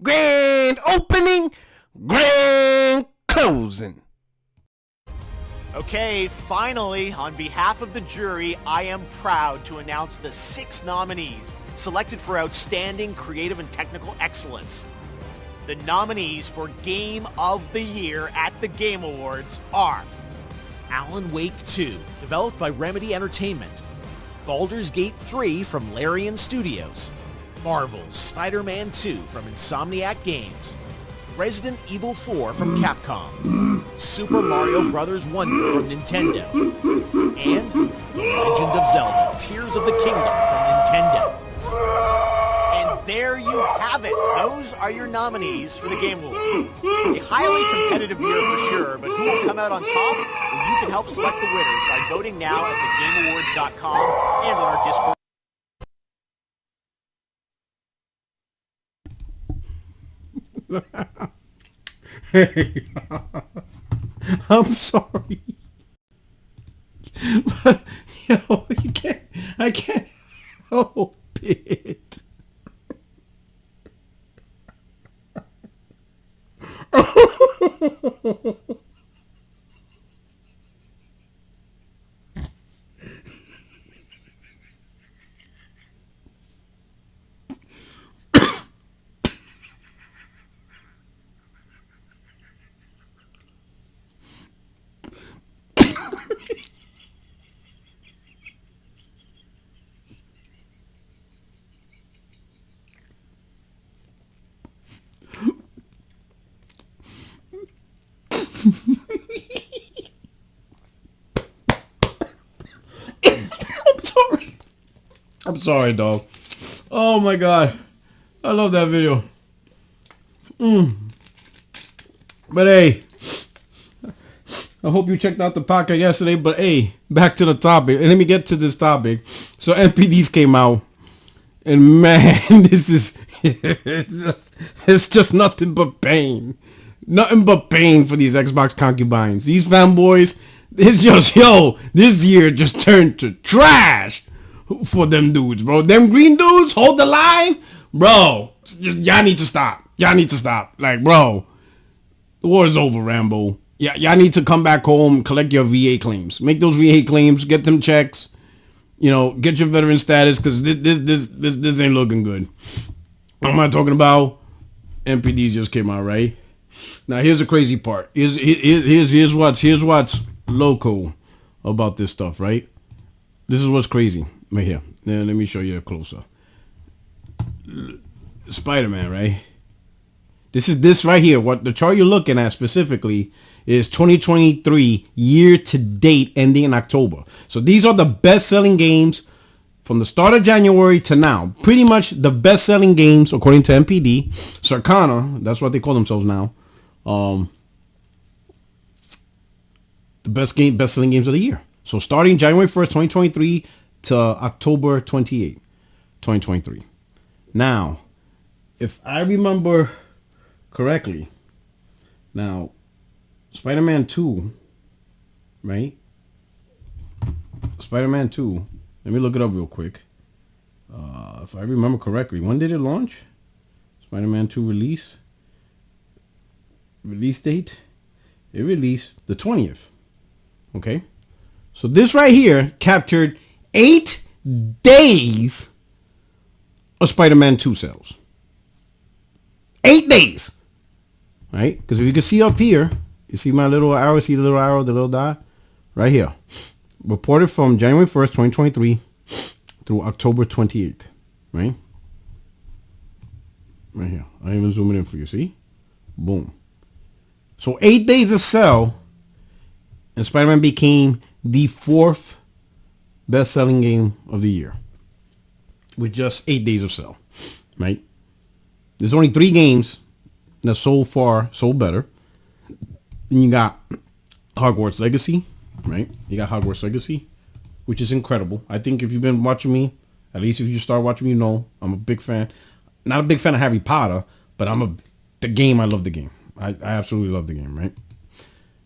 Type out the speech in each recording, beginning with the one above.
Grand opening, grand closing. Okay, finally, on behalf of the jury, I am proud to announce the 6 nominees selected for outstanding creative and technical excellence. The nominees for Game of the Year at the Game Awards are Alan Wake 2, developed by Remedy Entertainment, Baldur's Gate 3 from Larian Studios, Marvel's Spider-Man 2 from Insomniac Games, Resident Evil 4 from Capcom, Super Mario Bros. Wonder from Nintendo, and The Legend of Zelda, Tears of the Kingdom from Nintendo. And there you have it. Those are your nominees for the Game Awards. A highly competitive year for sure, but who will come out on top? Well, you can help select the winners by voting now at thegameawards.com and on our Discord. Hey, I'm sorry, but I can't help it. I'm sorry, dog. Oh my god, I love that video. But hey, I hope you checked out the podcast yesterday. But hey, back to the topic. And let me get to this topic. So NPDs came out, and man, this is it's just nothing but pain. Nothing but pain for these Xbox concubines. These fanboys, it's just, this year just turned to trash for them dudes, bro. Them green dudes hold the line, bro. Y'all need to stop. Y'all need to stop. Like, bro, the war is over, Rambo. Yeah, y'all need to come back home, collect your VA claims, make those VA claims, get them checks. Get your veteran status, because this ain't looking good. I'm not talking about NPDs just came out, right? Now here's the crazy part. Here's what's loco about this stuff, right? This is what's crazy right here. Now, let me show you a closer. Spider-Man, right? This right here. What the chart you're looking at specifically is 2023 year to date ending in October. So these are the best-selling games from the start of January to now. Pretty much the best-selling games according to MPD. Circana, that's what they call themselves now. The best-selling games of the year. So starting January 1st, 2023 to October 28th, 2023. Now, if I remember correctly, now, Spider-Man 2, right? Spider-Man 2, let me look it up real quick. If I remember correctly, when did it launch? Spider-Man 2 release date? It released the 20th. Okay, so this right here captured 8 days of Spider-Man 2 sales. 8 days, right? Because if you can see up here, you see my little arrow, the little dot right here. Reported from January 1st, 2023 through October 28th, right? Right here. I even zoom it in for you, see? Boom. So 8 days of sell, and Spider-Man became the 4th best-selling game of the year with just 8 days of sale, right? There's only 3 games that sold better. Then you got Hogwarts Legacy, right? You got Hogwarts Legacy, which is incredible. I think if you've been watching me, at least if you start watching me, you know I'm a big fan. Not a big fan of Harry Potter, but I love the game. I absolutely love the game, right?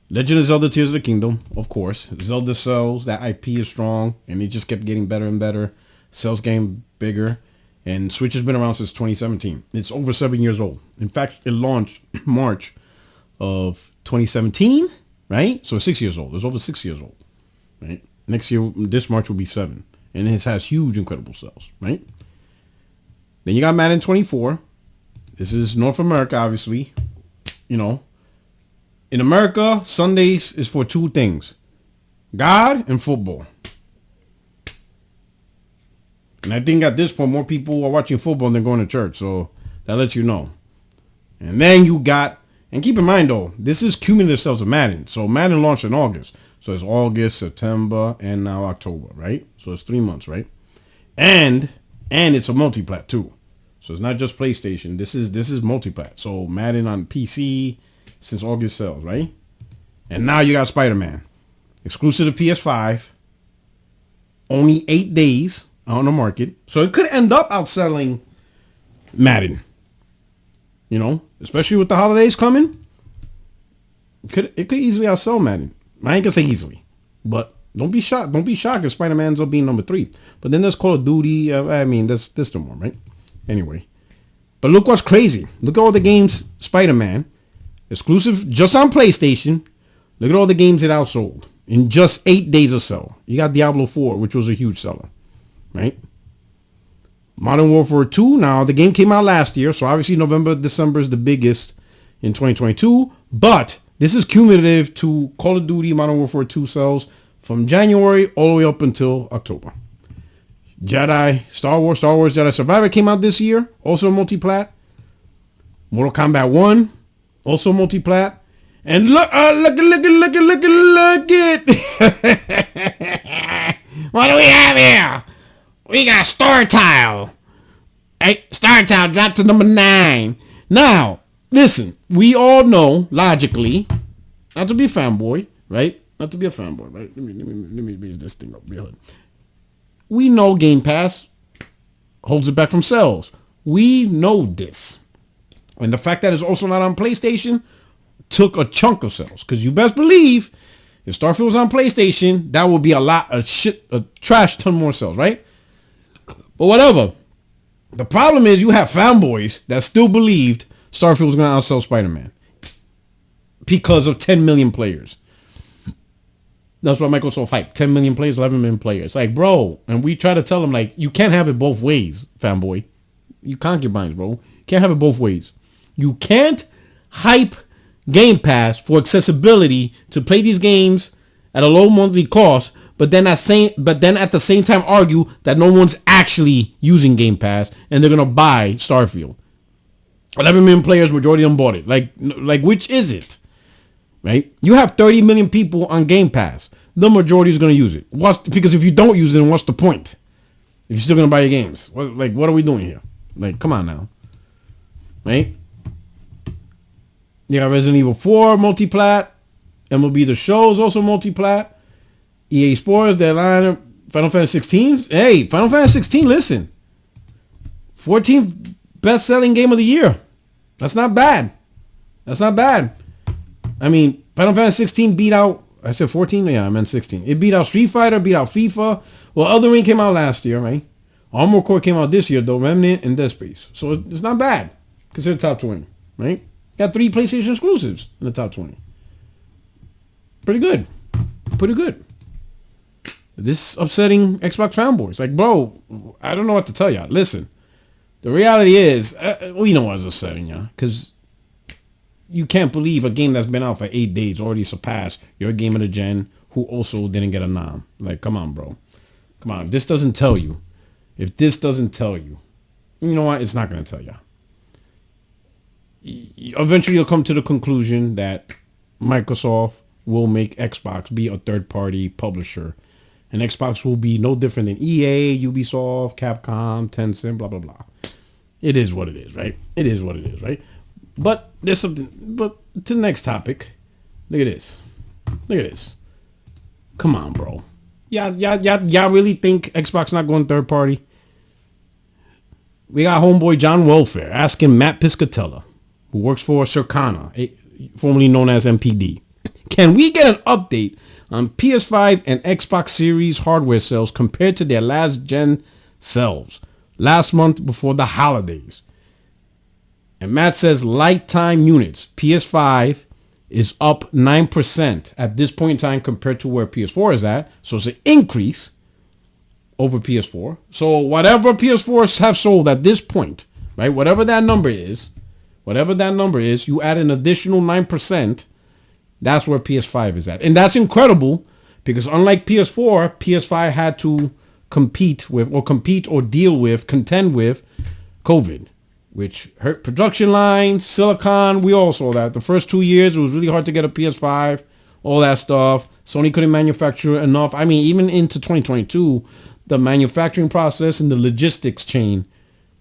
Legend of Zelda Tears of the Kingdom, of course. Zelda sells. That IP is strong, and it just kept getting better and better. Sales game bigger. And Switch has been around since 2017. It's over 7 years old. In fact, it launched March of 2017, right? So it's 6 years old. It's over 6 years old, right? Next year, this March will be 7. And it has huge, incredible sales, right? Then you got Madden 24. This is North America, obviously. You know, in America, Sundays is for two things: God and football. And I think at this point, more people are watching football than going to church. So that lets you know. And then you got, and keep in mind though, this is cumulative sales of Madden. So Madden launched in August. So it's August, September, and now October, right? So it's 3 months, right? And it's a multiplat too. So it's not just PlayStation. This is multiplat. So Madden on PC since August sales, right? And now you got Spider-Man. Exclusive to PS5. Only 8 days on the market. So it could end up outselling Madden. You know, especially with the holidays coming. It could easily outsell Madden. I ain't gonna say easily, but don't be shocked. Don't be shocked if Spider-Man ends up being number 3. But then there's Call of Duty. I mean, that's the one, right? Anyway, but look what's crazy. Look at all the games Spider-Man exclusive just on PlayStation. Look at all the games it outsold in just 8 days or so. You got Diablo 4, which was a huge seller, right? Modern Warfare 2. Now the game came out last year, so obviously November, December is the biggest in 2022. But this is cumulative to Call of Duty Modern Warfare 2 sales from January all the way up until October. Star Wars Jedi Survivor came out this year, also multiplat. Mortal Kombat 1, also multiplat. And look it. What do we have here? We got Star Tile. Hey, Star Tile dropped to number 9. Now, listen, we all know logically, not to be a fanboy, right? Not to be a fanboy, right? Let me raise this thing up real quick. We know Game Pass holds it back from sales. We know this. And the fact that it's also not on PlayStation took a chunk of sales. Because you best believe if Starfield was on PlayStation, that would be a trash ton more sales, right? But whatever. The problem is you have fanboys that still believed Starfield was going to outsell Spider-Man because of 10 million players. That's what Microsoft hyped. 10 million players, 11 million players. Like, bro, and we try to tell them, like, you can't have it both ways, fanboy. You concubines, bro. You can't have it both ways. You can't hype Game Pass for accessibility to play these games at a low monthly cost, but then at the same time argue that no one's actually using Game Pass and they're gonna buy Starfield. 11 million players, majority of them bought it. Like which is it? Right? You have 30 million people on Game Pass. The majority is gonna use it. Because if you don't use it, then what's the point? If you're still gonna buy your games, what are we doing here? Like, come on now, right? You got Resident Evil 4 multiplat. MLB The Show is also multiplat. EA Sports, Deadline, Final Fantasy 16. Hey, Final Fantasy 16, listen. 14th best-selling game of the year. That's not bad. That's not bad. I mean, Final Fantasy 16 beat out, I said 14? Yeah, I meant 16. It beat out Street Fighter, beat out FIFA. Well, Elden Ring came out last year, right? Armored Core came out this year, though. Remnant and Dead Space. So it's not bad. Consider top 20, right? Got 3 PlayStation exclusives in the top 20. Pretty good. Pretty good. This upsetting Xbox fanboys. Like, bro, I don't know what to tell y'all. Listen, the reality is, we know what's upsetting y'all. Because you can't believe a game that's been out for 8 days already surpassed your game of the gen who also didn't get a nom. Like, come on, bro. Come on. If this doesn't tell you, you know what? It's not going to tell y'all. Eventually you'll come to the conclusion that Microsoft will make Xbox be a third-party publisher. And Xbox will be no different than EA, Ubisoft, Capcom, Tencent, blah, blah, blah. It is what it is, right? It is what it is, right? But there's something. But to the next topic. Look at this. Look at this. Come on, bro. Y'all really think Xbox not going third party? We got homeboy John Welfare asking Matt Piscatella, who works for Circana, formerly known as MPD. Can we get an update on PS5 and Xbox Series hardware sales compared to their last gen sales? last month before the holidays. And Matt says lifetime units, PS5 is up 9% at this point in time compared to where PS4 is at. So it's an increase over PS4. So whatever PS4s have sold at this point, right? Whatever that number is, you add an additional 9%. That's where PS5 is at. And that's incredible because unlike PS4, PS5 had to contend with COVID, which hurt production lines, silicon. We all saw that. The first 2 years, it was really hard to get a PS5, all that stuff. Sony couldn't manufacture enough. I mean, even into 2022, the manufacturing process and the logistics chain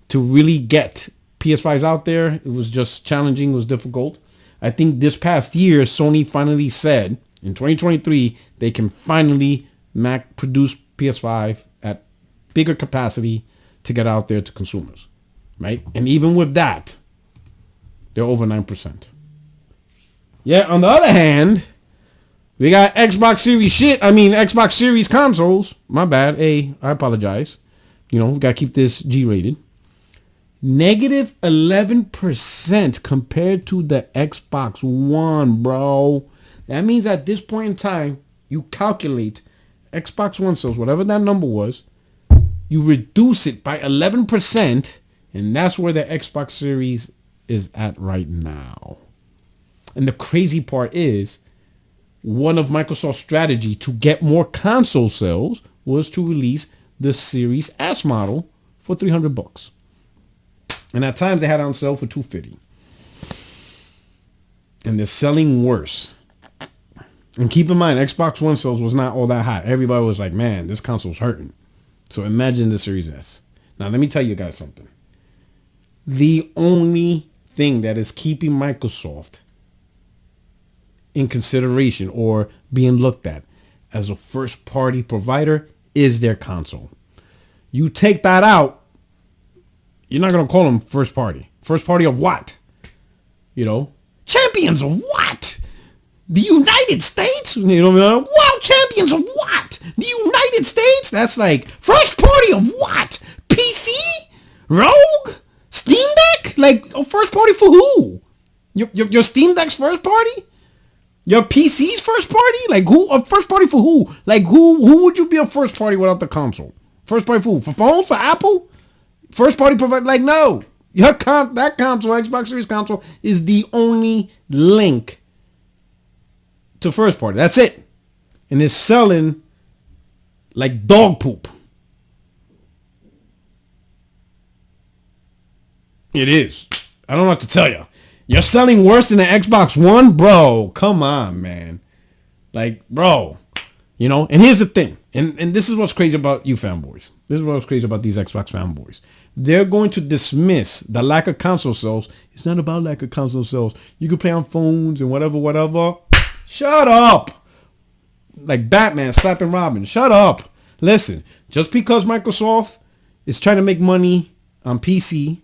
to really get PS5s out there, it was just challenging. It was difficult. I think this past year, Sony finally said in 2023, they can finally produce PS5 at bigger capacity to get out there to consumers. Right? And even with that, they're over 9%. Yeah, on the other hand, we got Xbox Series consoles. My bad. I apologize. We got to keep this G-rated. Negative 11% compared to the Xbox One, bro. That means at this point in time, you calculate Xbox One sales, whatever that number was, you reduce it by 11%, and that's where the Xbox Series is at right now. And the crazy part is, one of Microsoft's strategy to get more console sales was to release the Series S model for $300. And at times they had it on sale for $250. And they're selling worse. And keep in mind, Xbox One sales was not all that hot. Everybody was like, man, this console's hurting. So imagine the Series S. Now, let me tell you guys something. The only thing that is keeping Microsoft in consideration or being looked at as a first-party provider is their console. You take that out, you're not going to call them first party. First party of what? Champions of what? The United States? World champions of what? The United States? That's like first party of what? PC? Rogue? Steam Deck? Like first party for who? Your Steam Deck's first party? Your PC's first party? Like who? A first party for who? Like who would you be a first party without the console? First party for who? For phones? For Apple? First party provider? Like no. That console, Xbox Series console, is the only link to first party. That's it. And it's selling like dog poop. It is. I don't know what to tell you. You're selling worse than the Xbox One? Bro, come on, man. Like, bro. And here's the thing. And this is what's crazy about you fanboys. This is what's crazy about these Xbox fanboys. They're going to dismiss the lack of console sales. It's not about lack of console sales. You can play on phones and whatever. Shut up. Like Batman slapping Robin. Shut up. Listen, just because Microsoft is trying to make money on PC,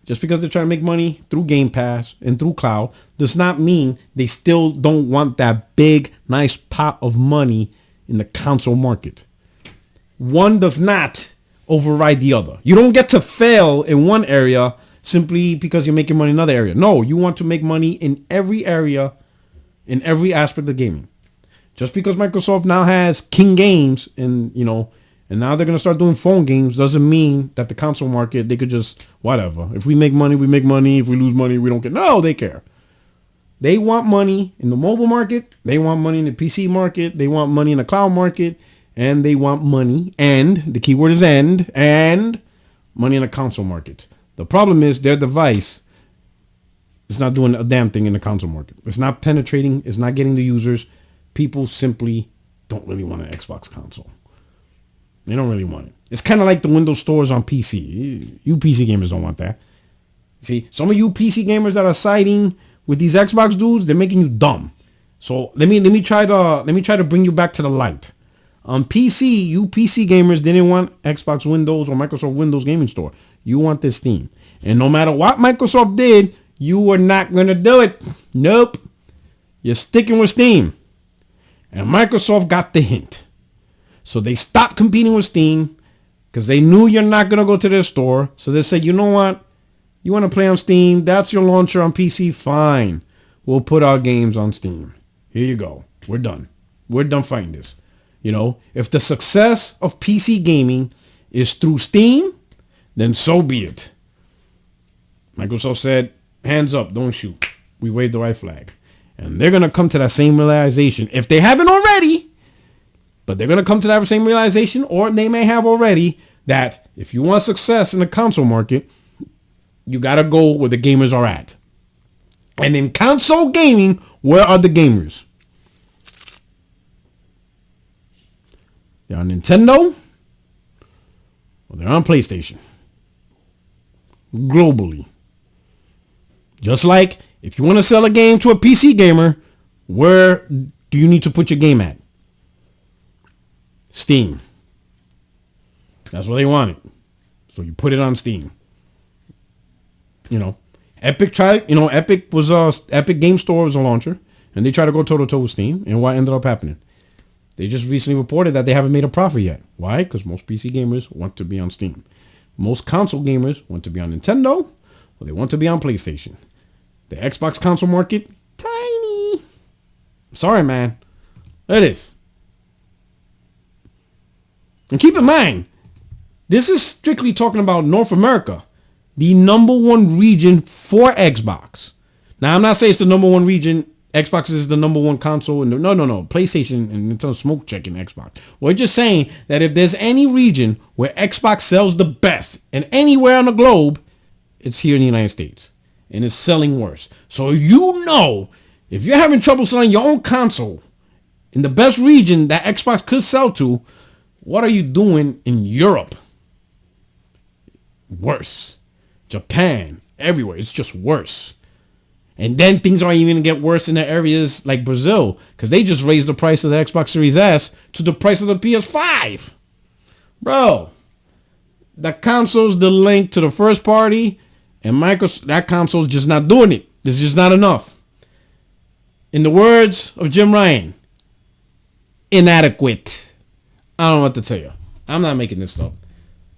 just because they're trying to make money through Game Pass and through cloud, does not mean they still don't want that big, nice pot of money in the console market. One does not override the other. You don't get to fail in one area simply because you're making money in another area. No, you want to make money in every area, in every aspect of gaming. Just because Microsoft now has King Games and now they're going to start doing phone games doesn't mean that the console market, they could just, whatever. If we make money, we make money. If we lose money, we don't care. No, they care. They want money in the mobile market. They want money in the PC market. They want money in the cloud market. And they want money, and the keyword is and money in the console market. The problem is their device is not doing a damn thing in the console market. It's not penetrating. It's not getting the users. People simply don't really want an Xbox console. They don't really want it. It's kind of like the Windows stores on PC. You PC gamers don't want that. See, some of you PC gamers that are siding with these Xbox dudes, they're making you dumb. So let me try to bring you back to the light. On PC, you PC gamers didn't want Xbox Windows or Microsoft Windows Gaming Store. You want this Steam. And no matter what Microsoft did, you were not going to do it. Nope. You're sticking with Steam. And Microsoft got the hint. So they stopped competing with Steam. because they knew you're not going to go to their store. So they said, you know what? You want to play on Steam? That's your launcher on PC? Fine. We'll put our games on Steam. Here you go. We're done. We're done fighting this. You know, if the success of PC gaming is through Steam, then so be it. Microsoft said, hands up, don't shoot. We waved the white flag. And they're going to come to that same realization. If they haven't already, but they're going to come to that same realization, or they may have already, that if you want success in the console market, you got to go where the gamers are at. And in console gaming, where are the gamers? They're on Nintendo, or they're on PlayStation. Globally. Just like if you want to sell a game to a PC gamer, where do you need to put your game at? Steam. That's what they wanted. So you put it on Steam. You know, Epic Game Store was a launcher, and they tried to go toe-to-toe with Steam, and what ended up happening? They just recently reported that they haven't made a profit yet. Why? Because most PC gamers want to be on Steam. Most console gamers want to be on Nintendo, or they want to be on PlayStation. The Xbox console market, tiny. Sorry, man. It is. And keep in mind, this is strictly talking about North America, the number one region for Xbox. Now, I'm not saying it's the number one region. Xbox is the number one console. No. PlayStation and Nintendo smoke checking Xbox. We're just saying that if there's any region where Xbox sells the best and anywhere on the globe, it's here in the United States. And it's selling worse. So you know, if you're having trouble selling your own console in the best region that Xbox could sell to, what are you doing in Europe? Worse. Japan, everywhere. It's just worse. And then things aren't even going to get worse in the areas like Brazil, because they just raised the price of the Xbox Series S to the price of the PS5. Bro, the console's the link to the first party, and Microsoft, that console's just not doing it. It's just not enough. In the words of Jim Ryan, inadequate. I don't know what to tell you. I'm not making this up.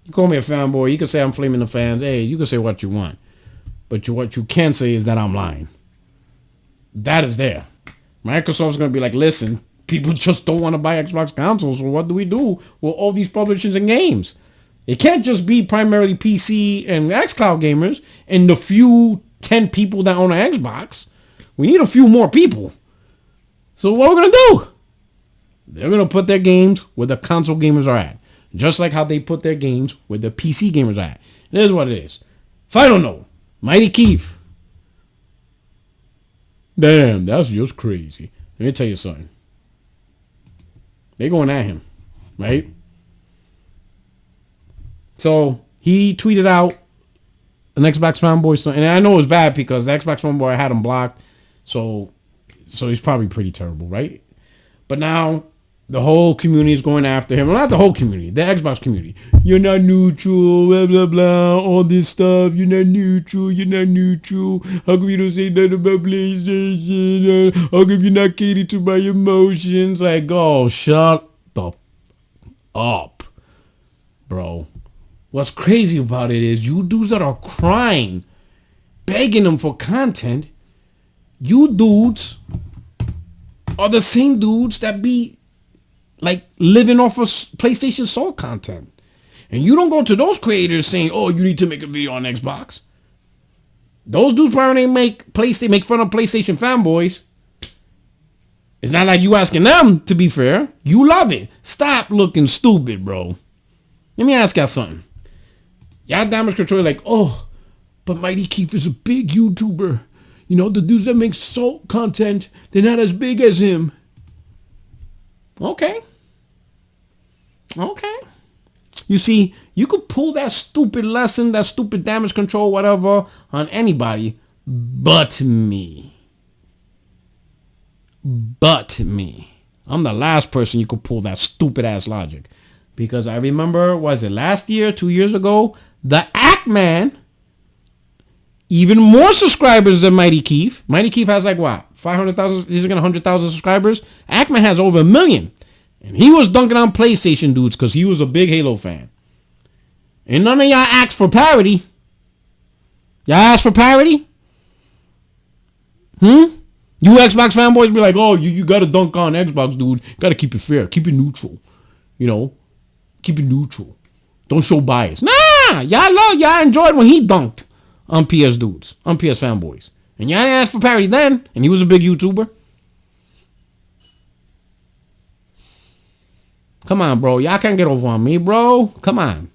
You call me a fanboy. You can say I'm flaming the fans. Hey, you can say what you want. But what you can say is that I'm lying. That is there. Microsoft's going to be like, listen, people just don't want to buy Xbox consoles. So what do we do with all these publishers and games? It can't just be primarily PC and xCloud gamers and the few 10 people that own an Xbox. We need a few more people. So what are we going to do? They're going to put their games where the console gamers are at. Just like how they put their games where the PC gamers are at. It is what it is. Final note. Mighty Keith. Damn, that's just crazy. Let me tell you something. They're going at him. Right? So, he tweeted out an Xbox fanboy song. And I know it was bad because the Xbox fanboy had him blocked. So he's probably pretty terrible, right? But now the whole community is going after him. Well, not the whole community, the Xbox community. You're not neutral, blah, blah, blah, all this stuff. You're not neutral. How come you don't say that about PlayStation? How come you're not catered to my emotions? Like, oh, shut the up, bro. What's crazy about it is you dudes that are crying, begging them for content, you dudes are the same dudes that be like living off of PlayStation Soul content. And you don't go to those creators saying, oh, you need to make a video on Xbox. Those dudes probably make fun of PlayStation fanboys. It's not like you asking them, to be fair. You love it. Stop looking stupid, bro. Let me ask y'all something. Y'all damage control like, oh, but Mighty Keith is a big YouTuber. You know, the dudes that make Soul content, they're not as big as him. Okay. You see, you could pull that stupid lesson, that stupid damage control, whatever, on anybody but me. I'm the last person you could pull that stupid ass logic. Because I remember, was it last year, 2 years ago, the Act Man, even more subscribers than Mighty Keith. Mighty Keith has like what? 500,000? He's got 100,000 subscribers. Act Man has over 1 million. And he was dunking on PlayStation dudes because he was a big Halo fan. And none of y'all asked for parity. Y'all asked for parity? You Xbox fanboys be like, oh, you gotta dunk on Xbox, dude. Gotta keep it fair. Keep it neutral. You know? Keep it neutral. Don't show bias. Nah! Y'all enjoyed when he dunked on PS dudes. On PS fanboys. And y'all didn't ask for parity then. And he was a big YouTuber. Come on, bro. Y'all can't get over on me, bro. Come on.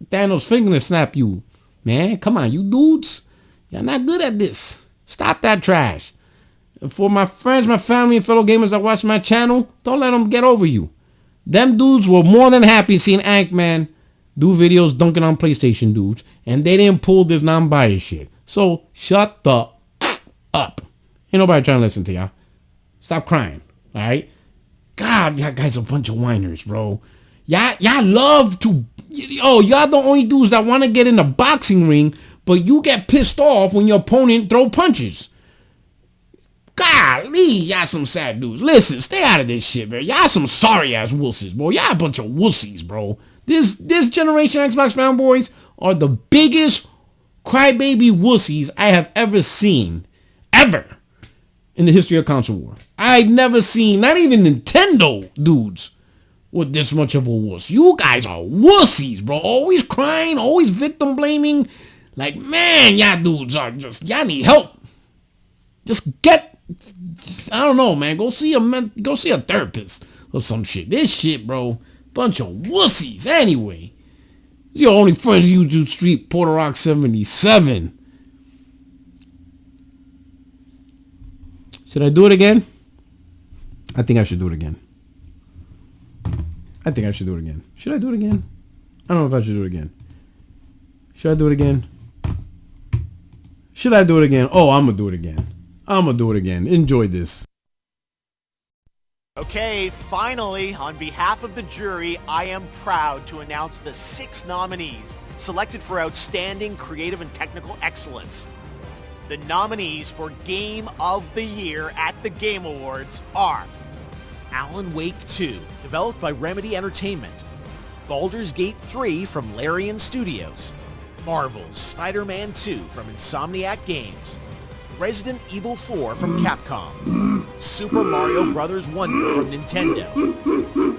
Thanos' finger snap you. Man, come on. You dudes. Y'all not good at this. Stop that trash. And for my friends, my family, and fellow gamers that watch my channel, don't let them get over you. Them dudes were more than happy seeing Ant-Man do videos dunking on PlayStation dudes, and they didn't pull this non-bias shit. So, shut the up. Ain't nobody trying to listen to y'all. Stop crying, alright? God, y'all guys a bunch of whiners, bro. Y'all love to... y'all the only dudes that want to get in the boxing ring, but you get pissed off when your opponent throw punches. Golly, y'all some sad dudes. Listen, stay out of this shit, man. Y'all some sorry-ass wussies, bro. Y'all a bunch of wussies, bro. This generation Xbox fanboys are the biggest crybaby wussies I have ever seen. Ever. In the history of console war. I've never seen, not even Nintendo dudes with this much of a wuss. You guys are wussies, bro. Always crying, always victim blaming. Like, man, y'all dudes are just, y'all need help. Just get, I don't know, man. Go see a therapist or some shit. This shit, bro, bunch of wussies. Anyway, it's your only friend YouTube Street, Puerto77. Should I do it again? I think I should do it again. Should I do it again? I don't know if I should do it again. Should I do it again? Oh, I'm going to do it again. Enjoy this. Okay, finally, on behalf of the jury, I am proud to announce the 6 nominees selected for outstanding creative and technical excellence. The nominees for Game of the Year at the Game Awards are Alan Wake 2, developed by Remedy Entertainment, Baldur's Gate 3 from Larian Studios, Marvel's Spider-Man 2 from Insomniac Games, Resident Evil 4 from Capcom, Super Mario Bros. Wonder from Nintendo,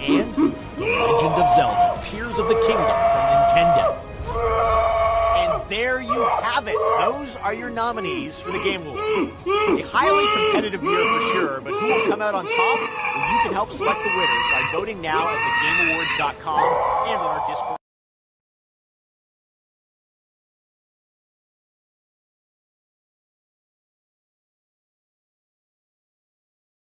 and The Legend of Zelda, Tears of the Kingdom from Nintendo. And there you have it. Those are your nominees for the Game Awards. A highly competitive year for sure, but who will come out on top? Well, you can help select the winners by voting now at thegameawards.com and on our Discord.